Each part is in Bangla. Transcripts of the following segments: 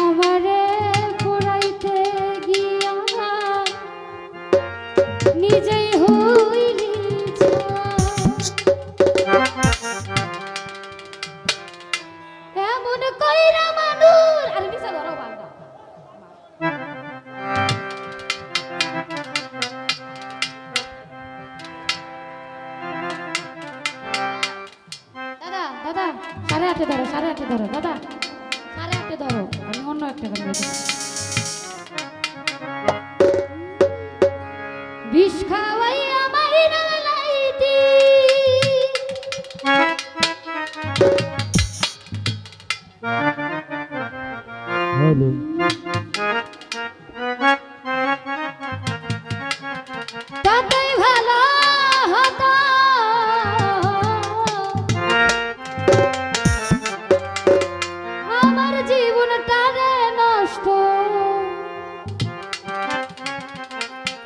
আমারে পুরাইতে গিয়া নিজেই হইলি এমন কইরা মানুষ আরে নিচে ধরো বান্দা দাদা দাদা 8:30 ধরো 8:30 ধরো দাদা 8:30 ধরো আমি অন্য একটা গান গাইতে বিষ খাওয়াইয়া মাইরা লাইতি হ্যালো তাতেই ভালো হতো আমার জীবনটারে নষ্ট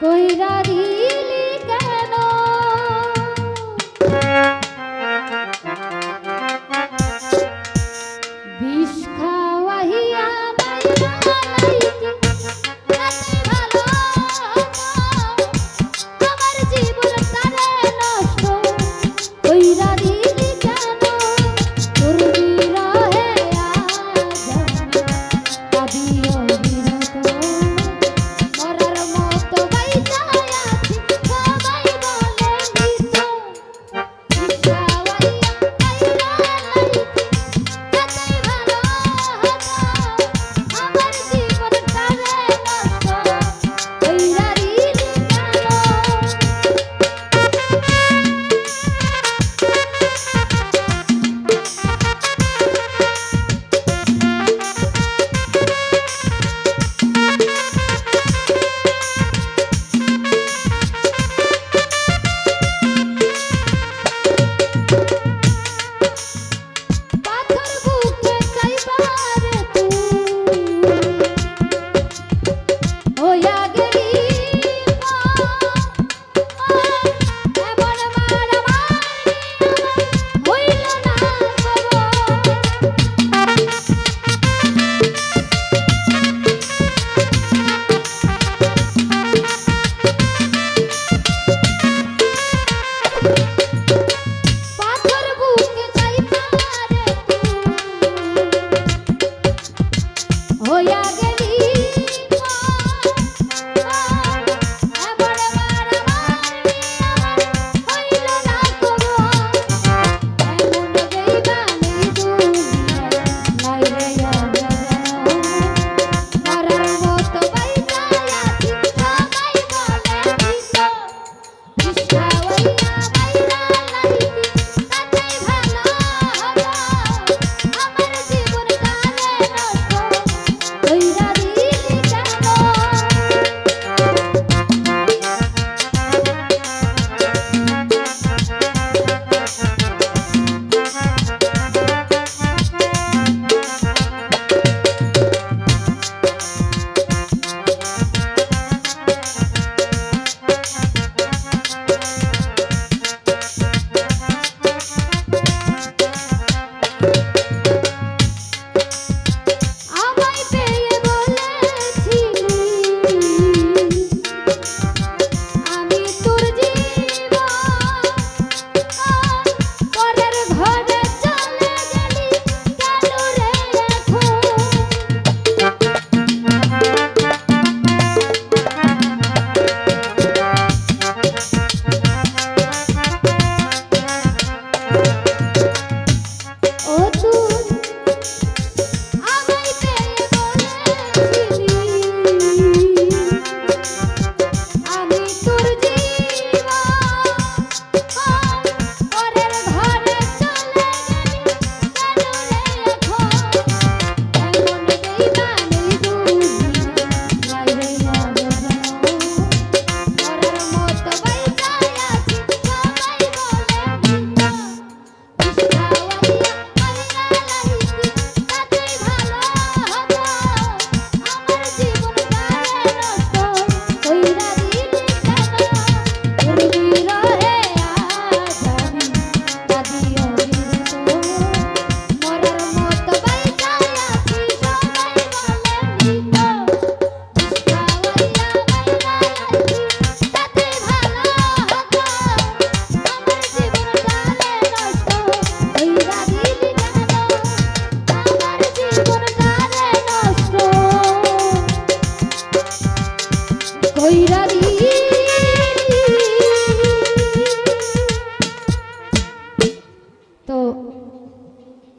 কইরা দিলি কেন বিষ খাওয়াইয়া মাইরা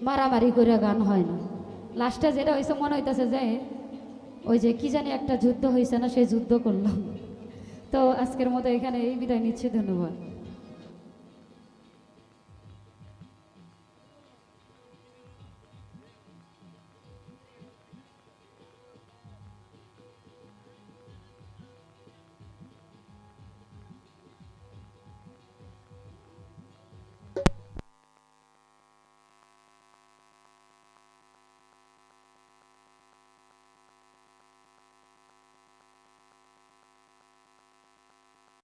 মারামারি করে গান হয় না। লাস্টে যেটা হয়েছে মনে হইতেছে যে ওই যে কি জানি একটা যুদ্ধ হয়েছে না, সেই যুদ্ধ করলাম। তো আজকের মতো এখানে এই বিদায় নিচ্ছি, ধন্যবাদ।